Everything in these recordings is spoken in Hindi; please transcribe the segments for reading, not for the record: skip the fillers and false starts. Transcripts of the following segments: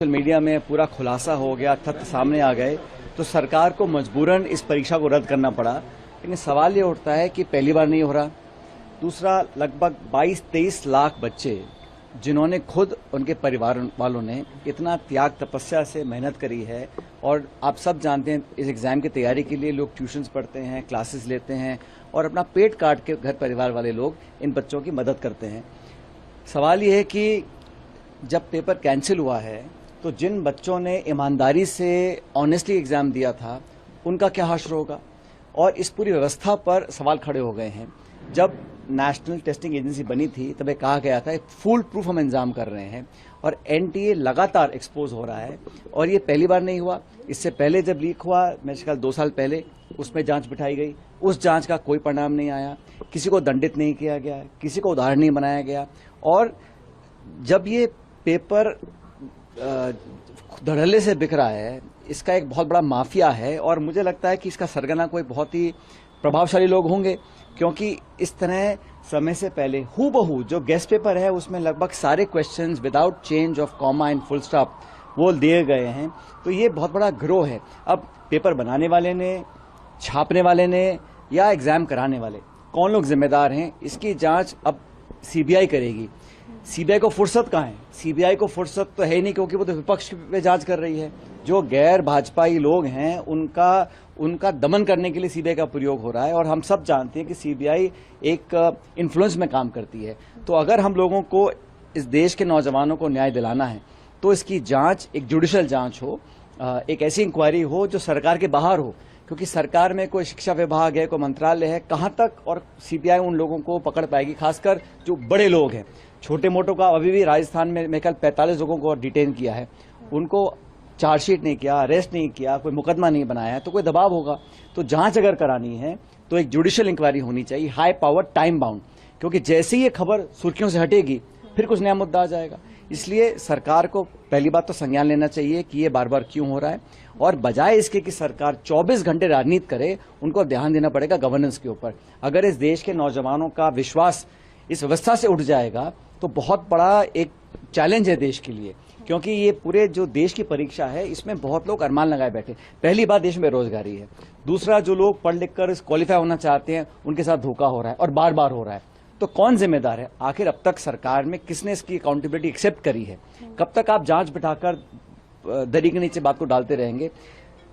सोशल मीडिया में पूरा खुलासा हो गया, तथ्य सामने आ गए, तो सरकार को मजबूरन इस परीक्षा को रद्द करना पड़ा। लेकिन सवाल ये उठता है कि पहली बार नहीं हो रहा। दूसरा, लगभग 22-23 लाख बच्चे जिन्होंने खुद, उनके परिवार वालों ने इतना त्याग तपस्या से मेहनत करी है, और आप सब जानते हैं इस एग्जाम की तैयारी के लिए लोग ट्यूशन्स पढ़ते हैं, क्लासेस लेते हैं और अपना पेट काट के घर परिवार वाले लोग इन बच्चों की मदद करते हैं। सवाल ये है कि जब पेपर कैंसिल हुआ है तो जिन बच्चों ने ईमानदारी से ऑनेस्टली एग्जाम दिया था उनका क्या हाशर होगा, और इस पूरी व्यवस्था पर सवाल खड़े हो गए हैं। जब नेशनल टेस्टिंग एजेंसी बनी थी तब कहा गया था फुल प्रूफ हम इंतजाम कर रहे हैं, और एनटीए लगातार एक्सपोज हो रहा है। और ये पहली बार नहीं हुआ, इससे पहले जब लीक हुआ मेरे ख्याल 2 साल पहले, उसमें जांच बिठाई गई, उस जांच का कोई परिणाम नहीं आया, किसी को दंडित नहीं किया गया, किसी को उदाहरण नहीं बनाया गया। और जब ये पेपर धड़ल्ले से बिक रहा है, इसका एक बहुत बड़ा माफिया है, और मुझे लगता है कि इसका सरगना कोई बहुत ही प्रभावशाली लोग होंगे, क्योंकि इस तरह समय से पहले हूबहू जो गेस्ट पेपर है उसमें लगभग सारे questions without change of comma and full stop वो दिए गए हैं। तो ये बहुत बड़ा गिरोह है। अब पेपर बनाने वाले ने, छापने वाले ने, या एग्जाम कराने वाले, कौन लोग जिम्मेदार हैं, इसकी जांच अब सीबीआई करेगी। सीबीआई को फुर्सत कहाँ है? सीबीआई को फुर्सत तो है ही नहीं, क्योंकि वो तो विपक्ष पे जांच कर रही है। जो गैर भाजपाई लोग हैं उनका दमन करने के लिए सीबीआई का प्रयोग हो रहा है, और हम सब जानते हैं कि सीबीआई एक इन्फ्लुएंस में काम करती है। तो अगर हम लोगों को, इस देश के नौजवानों को न्याय दिलाना है तो इसकी जांच एक जुडिशियल जांच हो, एक ऐसी इंक्वायरी हो जो सरकार के बाहर हो, क्योंकि सरकार में कोई शिक्षा विभाग है, कोई मंत्रालय है, कहां तक और सीबीआई उन लोगों को पकड़ पाएगी, खासकर जो बड़े लोग हैं। छोटे मोटों का अभी भी राजस्थान में मेरे ख्याल 45 लोगों को डिटेन किया है, उनको चार्जशीट नहीं किया, अरेस्ट नहीं किया, कोई मुकदमा नहीं बनाया है, तो कोई दबाव होगा। तो जांच अगर करानी है तो एक जुडिशियल इंक्वायरी होनी चाहिए, हाई पावर, टाइम बाउंड, क्योंकि जैसे ही ये खबर सुर्खियों से हटेगी फिर कुछ नया मुद्दा आ जाएगा। इसलिए सरकार को पहली बात तो संज्ञान लेना चाहिए कि ये बार बार क्यों हो रहा है, और बजाय इसके कि सरकार 24 घंटे राजनीति करे, उनको ध्यान देना पड़ेगा गवर्नेंस के ऊपर। अगर इस देश के नौजवानों का विश्वास इस व्यवस्था से उठ जाएगा तो बहुत बड़ा एक चैलेंज है देश के लिए, क्योंकि ये पूरे जो देश की परीक्षा है इसमें बहुत लोग अरमान लगाए बैठे। पहली बात, देश में बेरोजगारी है। दूसरा, जो लोग पढ़ लिख कर क्वालिफाई होना चाहते हैं उनके साथ धोखा हो रहा है, और बार बार हो रहा है। तो कौन जिम्मेदार है? आखिर अब तक सरकार में किसने इसकी अकाउंटेबिलिटी एक्सेप्ट करी है? कब तक आप जांच बिठाकर दरी के नीचे बात को डालते रहेंगे?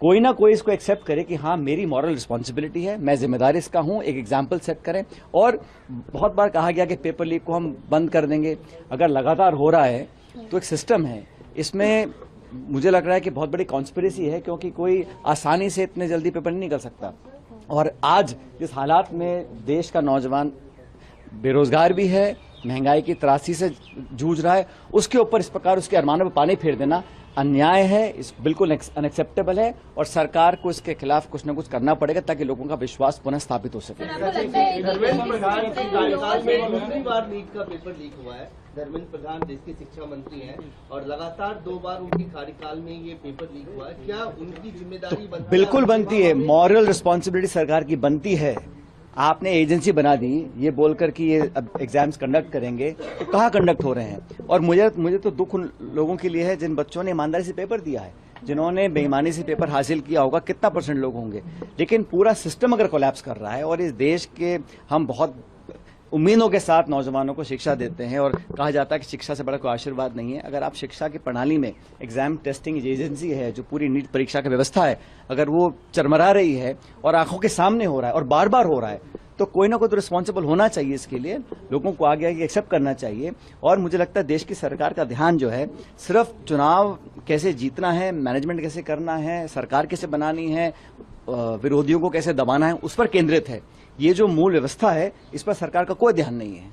कोई ना कोई इसको एक्सेप्ट करे कि हाँ, मेरी मॉरल रिस्पॉन्सिबिलिटी है, मैं जिम्मेदार इसका हूं, एक एग्जाम्पल सेट करें। और बहुत बार कहा गया कि पेपर लीक को हम बंद कर देंगे। अगर लगातार हो रहा है तो एक सिस्टम है, इसमें मुझे लग रहा है कि बहुत बड़ी कॉन्स्पिरेसी है, क्योंकि कोई आसानी से इतने जल्दी पेपर नहीं निकल सकता। और आज जिस हालात में देश का नौजवान बेरोजगार भी है, महंगाई की त्रासी से जूझ रहा है, उसके ऊपर इस प्रकार उसके अरमानों पर पानी फेर देना अन्याय है, इस बिल्कुल अनएक्सेप्टेबल है, और सरकार को इसके खिलाफ कुछ न कुछ करना पड़ेगा ताकि लोगों का विश्वास पुनः स्थापित हो सके। धर्मेंद्र प्रधान के कार्यकाल में दूसरी बार नीट का पेपर लीक हुआ है। धर्मेंद्र प्रधान देश के शिक्षा मंत्री हैं, और लगातार 2 बार उनके कार्यकाल में ये पेपर लीक हुआ है। क्या उनकी जिम्मेदारी बनती है? बिल्कुल बनती है, मॉरल रिस्पॉन्सिबिलिटी सरकार की बनती है। आपने एजेंसी बना दी ये बोलकर कि ये अब एग्जाम्स कंडक्ट करेंगे, तो कहाँ कंडक्ट हो रहे हैं? और मुझे तो दुख उन लोगों के लिए है जिन बच्चों ने ईमानदारी से पेपर दिया है, जिन्होंने बेईमानी से पेपर हासिल किया होगा, कितना % लोग होंगे। लेकिन पूरा सिस्टम अगर कोलैप्स कर रहा है, और इस देश के हम बहुत उम्मीदों के साथ नौजवानों को शिक्षा देते हैं, और कहा जाता है कि शिक्षा से बड़ा कोई आशीर्वाद नहीं है। अगर आप शिक्षा की प्रणाली में एग्जाम टेस्टिंग एजेंसी है जो पूरी नीट परीक्षा की व्यवस्था है, अगर वो चरमरा रही है और आंखों के सामने हो रहा है और बार बार हो रहा है, तो कोई ना कोई तो रिस्पॉन्सिबल होना चाहिए इसके लिए। लोगों को आगे एक्सेप्ट करना चाहिए। और मुझे लगता है देश की सरकार का ध्यान जो है सिर्फ चुनाव कैसे जीतना है, मैनेजमेंट कैसे करना है, सरकार कैसे बनानी है, विरोधियों को कैसे दबाना है, उस पर केंद्रित है। ये जो मूल व्यवस्था है इस पर सरकार का कोई ध्यान नहीं है।